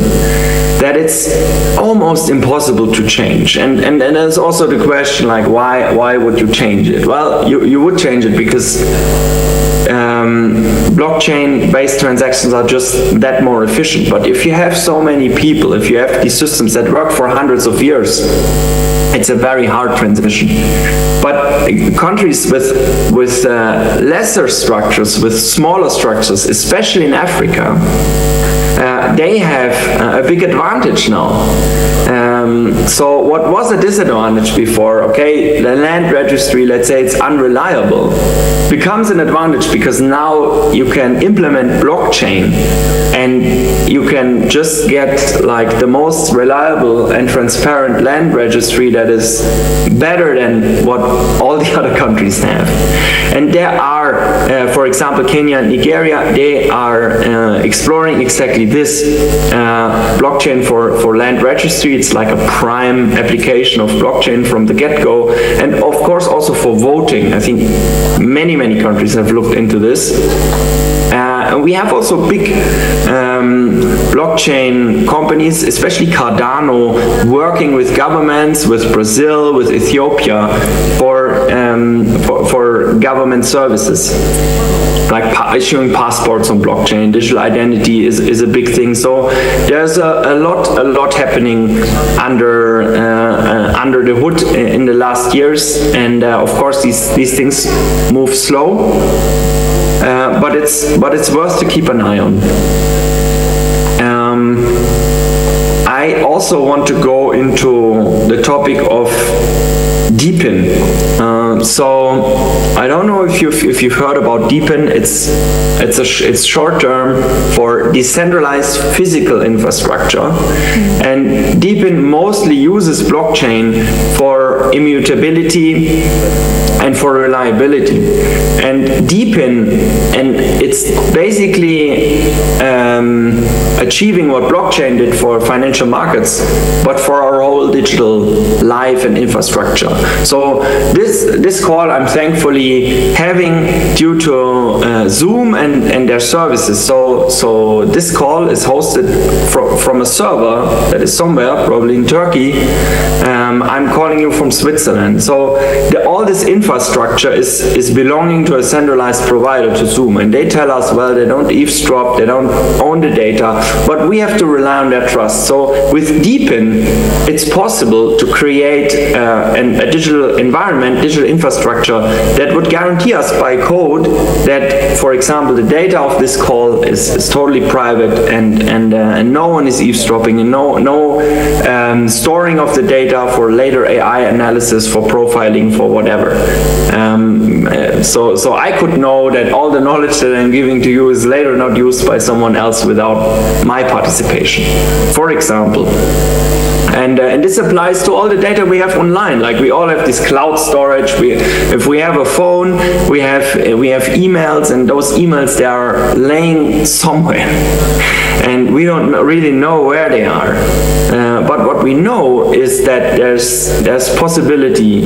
Speaker 3: that it's almost impossible to change. And there's also the question, like, why would you change it? Well, you would change it because blockchain-based transactions are just that more efficient. But if you have so many people, if you have these systems that work for hundreds of years, it's a very hard transition. But countries with lesser structures, with smaller structures, especially in Africa, they have a big advantage now. So what was a disadvantage before? Okay, the land registry, let's say it's unreliable, becomes an advantage because now you can implement blockchain and you can just get like the most reliable and transparent land registry that is better than what all the other countries have. And there are, for example, Kenya and Nigeria, they are exploring exactly this blockchain for land registry. It's like a prime application of blockchain from the get-go. And of course also for voting. I think many countries have looked into this. And we have also big blockchain companies, especially Cardano, working with governments, with Brazil, with Ethiopia, for government services, like issuing passports on blockchain. Digital identity is a big thing. So there's a lot happening under the hood in the last years, and of course these things move slow. But it's worth to keep an eye on. I also want to go into the topic of DePIN. So I don't know if you've heard about DePIN. It's short term for decentralized physical infrastructure, and DePIN mostly uses blockchain for immutability and for reliability. And DePIN, and it's basically achieving what blockchain did for financial markets, but for our whole digital life and infrastructure. So this call I'm thankfully having due to Zoom and their services. So this call is hosted from a server that is somewhere, probably in Turkey. I'm calling you from Switzerland. So all this infrastructure is belonging to a centralized provider, to Zoom, and they tell us, well, they don't eavesdrop, they don't own the data, but we have to rely on their trust. So with DePIN, it's possible to create a digital environment, digital infrastructure that would guarantee us by code that, for example, the data of this call is totally private, and no one is eavesdropping, and no storing of the data for later AI analysis, for profiling, for whatever. So I could know that all the knowledge that I'm giving to you is later not used by someone else without my participation, for example. And this applies to all the data we have online. Like, we all have this cloud storage. If we have a phone, we have emails, and those emails, they are laying somewhere, and we don't really know where they are. But what we know is that there's possibility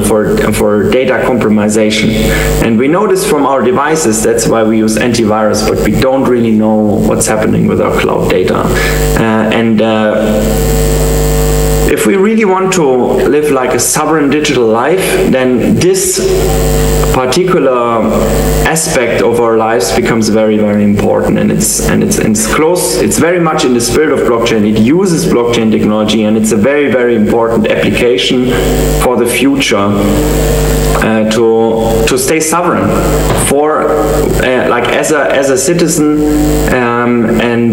Speaker 3: for data compromisation, and we know this from our devices. That's why we use antivirus, but we don't really know what's happening with our cloud data. If we really want to live like a sovereign digital life, then this particular aspect of our lives becomes very, very important, and it's close. It's very much in the spirit of blockchain. It uses blockchain technology, and it's a very, very important application for the future to stay sovereign, for like as a citizen, and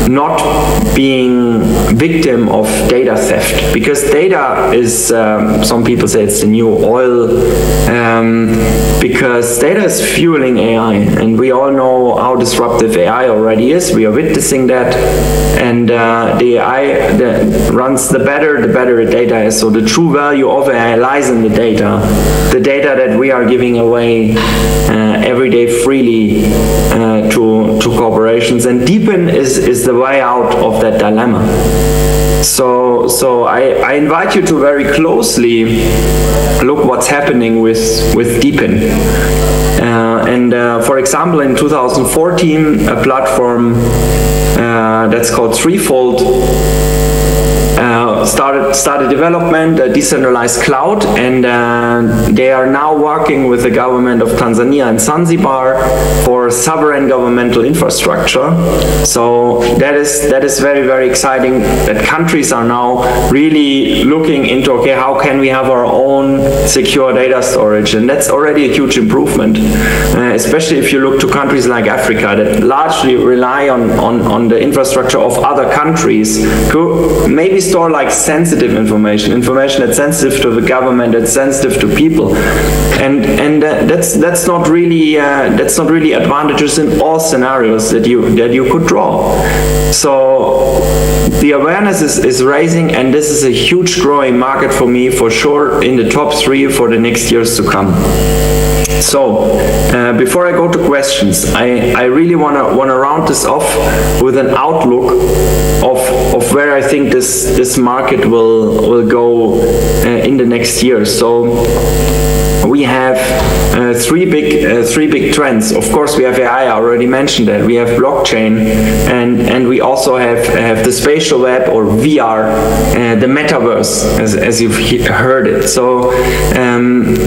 Speaker 3: not being victim of data theft, because data is, some people say it's the new oil, because data is fueling AI, and we all know how disruptive AI already is. We are witnessing that, and the AI that runs, the better the data is. So the true value of AI lies in the data that we are giving away every day freely to corporations, and DePIN is the way out of that dilemma. So I invite you to very closely look what's happening with DePIN. For example, in 2014, a platform that's called Threefold started development, a decentralized cloud, and they are now working with the government of Tanzania and Zanzibar for sovereign governmental infrastructure. So that is very, very exciting that countries are now really looking into, okay, how can we have our own secure data storage? And that's already a huge improvement, especially if you look to countries like Africa that largely rely on the infrastructure of other countries to maybe store like sensitive information that's sensitive to the government, that's sensitive to people, and that's not really advantageous in all scenarios that you could draw. So the awareness is rising, and this is a huge growing market for me, for sure, in the top 3 for the next years to come. So before I go to questions, I really want to round this off with an outlook of where I think this market will go in the next year. So we have three big trends. Of course, we have AI. I already mentioned that. We have blockchain, and we also have the spatial web, or VR, the metaverse, as you've heard it. So and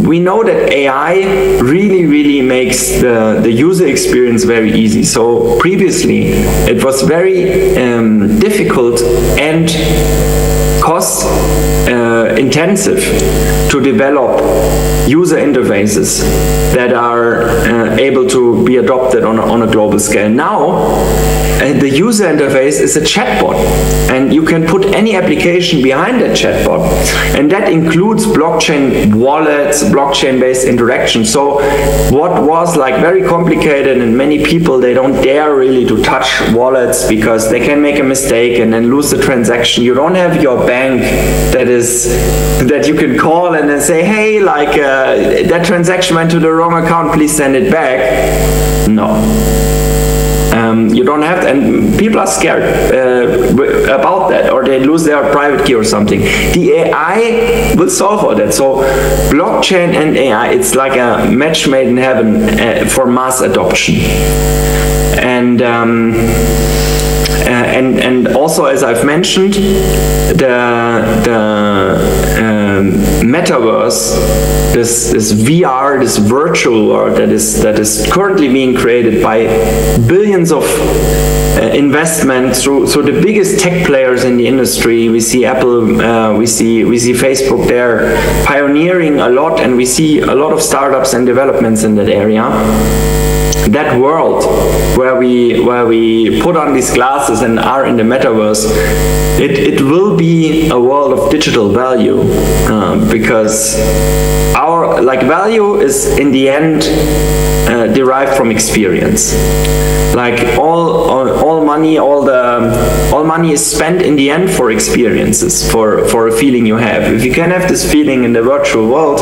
Speaker 3: we know that AI really makes the user experience very easy. So previously it was very difficult and cost intensive to develop user interfaces that are able to be adopted on a global scale. Now the user interface is a chatbot, and you can put any application behind that chatbot, and that includes blockchain wallets, blockchain-based interaction. So what was like very complicated, and many people, they don't dare really to touch wallets because they can make a mistake and then lose the transaction. You don't have your bank that you can call and then say, hey, like that transaction went to the wrong account, please send it back. No. You don't have to, and people are scared about that, or they lose their private key or something. The AI will solve all that. So blockchain and AI, it's like a match made in heaven for mass adoption. And also, as I've mentioned, the metaverse, this VR, this virtual world that is currently being created by billions of investment through the biggest tech players in the industry. We see Apple, we see Facebook there pioneering a lot, and we see a lot of startups and developments in that area. That world where we put on these glasses and are in the metaverse, it will be a world of digital value, because our value is in the end derived from experience. Like all money is spent in the end for experiences, for a feeling you have. If you can have this feeling in the virtual world,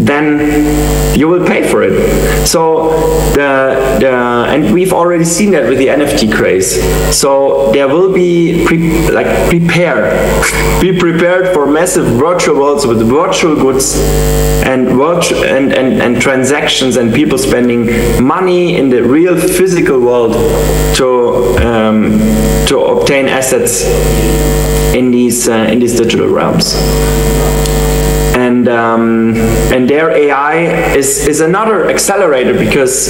Speaker 3: then you will pay for it. So and we've already seen that with the NFT craze. So there will be be prepared for massive virtual worlds with virtual goods and transactions, and people spending money in the real physical world to obtain assets in these digital realms. And their AI is another accelerator, because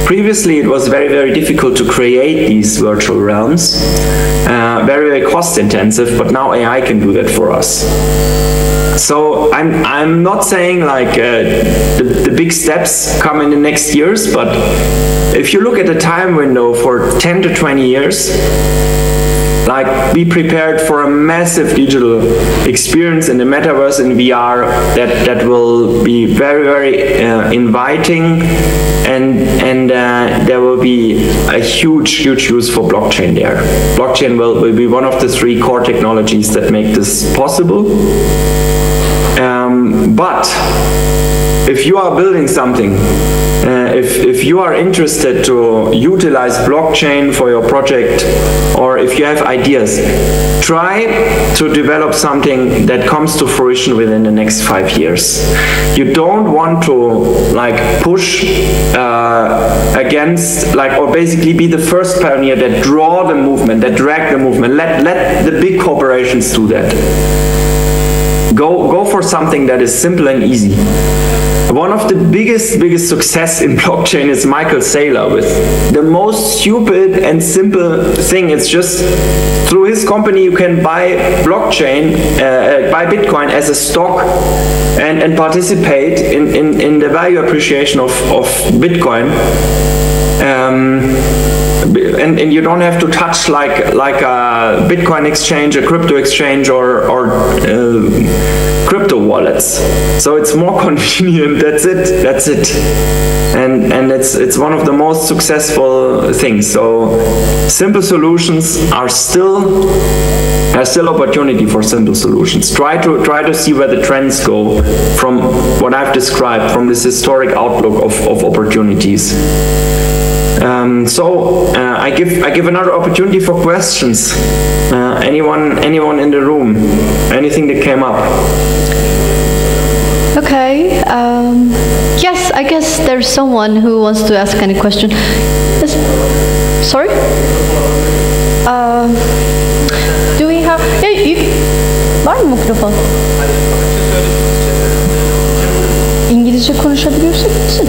Speaker 3: previously it was very difficult to create these virtual realms, very cost intensive, but now AI can do that for us. So I'm not saying like the big steps come in the next years, but if you look at the time window for 10 to 20 years, like, be prepared for a massive digital experience in the metaverse, in VR, that will be very inviting, and there will be a huge use for blockchain there. Blockchain will be one of the 3 core technologies that make this possible. But if you are building something, if you are interested to utilize blockchain for your project, or if you have ideas, try to develop something that comes to fruition within the next 5 years. You don't want to like push against, like, or basically be the first pioneer that draw the movement, that drag the movement. Let the big corporations do that. Go for something that is simple and easy. One of the biggest success in blockchain is Michael Saylor with the most stupid and simple thing. It's just through his company you can buy blockchain, buy Bitcoin as a stock and participate in the value appreciation of Bitcoin. And you don't have to touch like a Bitcoin exchange, a crypto exchange, or crypto wallets. So it's more convenient. That's it. And it's one of the most successful things. So simple solutions are still opportunity for simple solutions. Try to see where the trends go from what I've described, from this historic outlook of opportunities. I give another opportunity for questions. Anyone in the room? Anything that came up?
Speaker 1: Okay. Yes, I guess there's someone who wants to ask any question. Yes. Sorry? Do we have? Var mı mikrofon? İngilizce konuşabiliyorsak misin?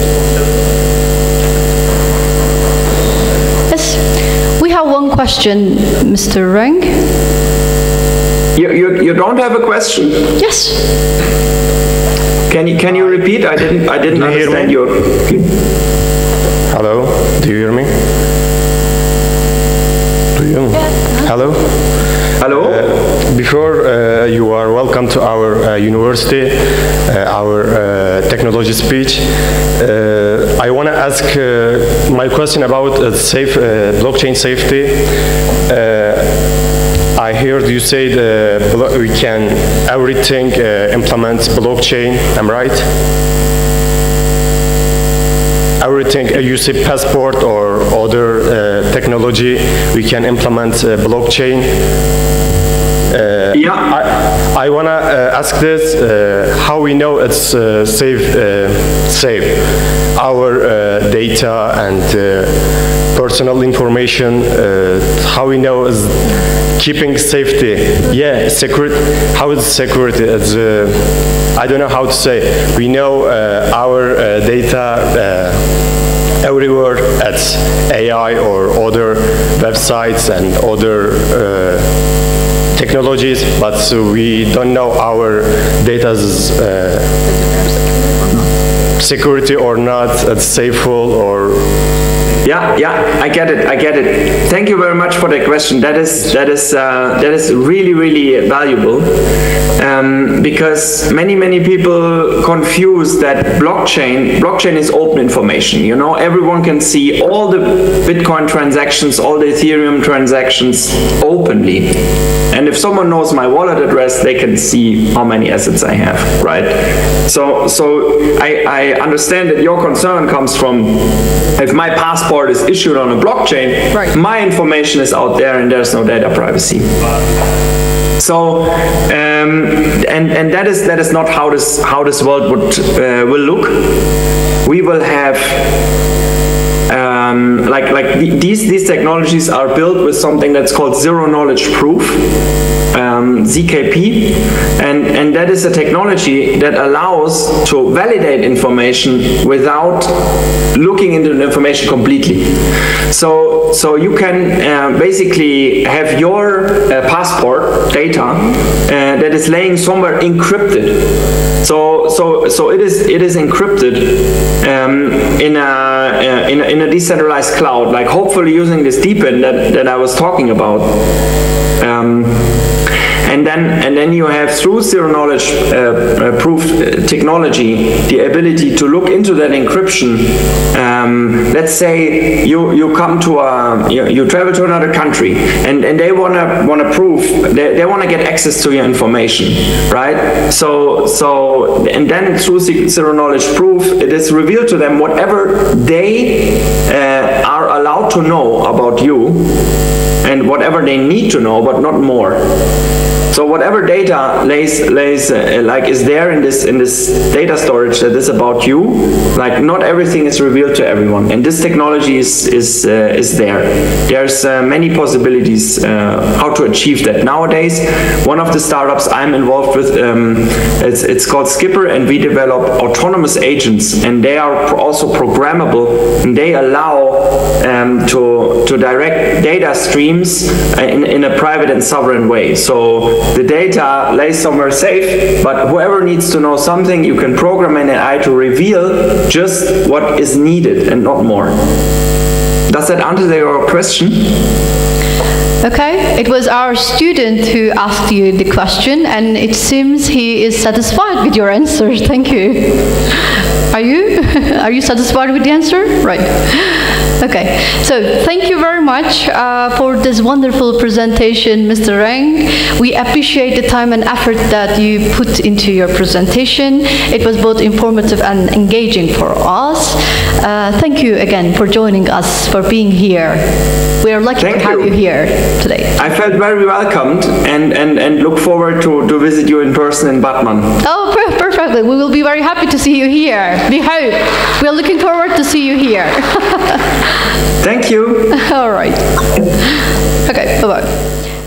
Speaker 1: We have one question, Mr. Reng.
Speaker 3: You don't have a question?
Speaker 1: Yes.
Speaker 3: Can you repeat? I didn't understand you.
Speaker 4: Hello. Do you hear me? Do you?
Speaker 1: Yeah.
Speaker 4: Hello.
Speaker 3: Hello.
Speaker 4: Before you are welcome to our university, our technology speech. I want to ask my question about blockchain safety. I heard you say we can everything implement blockchain. Am I right? Everything, you say passport or other technology, we can implement blockchain.
Speaker 3: Yeah.
Speaker 4: I want to ask this, how we know it's safe. Our data and personal information, how we know is keeping safety. Yeah, security. How is security? It's, I don't know how to say. We know our data everywhere at AI or other websites and other technologies, but we don't know our data's security or not, it's safe or.
Speaker 3: Yeah, I get it. Thank you very much for the question. That is really valuable, because many people confuse that blockchain is open information. You know, everyone can see all the Bitcoin transactions, all the Ethereum transactions openly. And if someone knows my wallet address, they can see how many assets I have, right? So I understand that your concern comes from, if my passport is issued on a blockchain, right, my information is out there and there's no data privacy. So and that is not how this world will look. We will have these technologies are built with something that's called zero knowledge proof, ZKP, and that is a technology that allows to validate information without looking into the information completely. So you can basically have your passport data that is laying somewhere encrypted. So it is encrypted in a decentralized cloud, like hopefully using this DeepIn that I was talking about. and then you have, through zero knowledge proof technology, the ability to look into that encryption. Let's say you come to you travel to another country, and they wanna prove, they wanna get access to your information, right? So and then through zero knowledge proof, it is revealed to them whatever they are allowed to know about you, and whatever they need to know, but not more. So whatever data is there in this data storage that is about you, like not everything is revealed to everyone, and this technology is there. There's many possibilities how to achieve that nowadays. One of the startups I'm involved with, it's called Skipper, and we develop autonomous agents, and they are also programmable, and they allow to direct data streams in a private and sovereign way. So the data lays somewhere safe, but whoever needs to know something, you can program an AI to reveal just what is needed and not more. Does that answer your question?
Speaker 1: Okay, it was our student who asked you the question, and it seems he is satisfied with your answer. Thank you. Are you? Are you satisfied with the answer? Right. Okay, so thank you very much for this wonderful presentation, Mr. Reng. We appreciate the time and effort that you put into your presentation. It was both informative and engaging for us. Thank you again for joining us, for being here. We are lucky to have you here today.
Speaker 3: I felt very welcomed, and look forward to visit you in person in Batman.
Speaker 1: Oh, perfectly. We will be very happy to see you here. We hope. We are looking forward to see you here.
Speaker 3: Thank you.
Speaker 1: All right. Okay, bye-bye.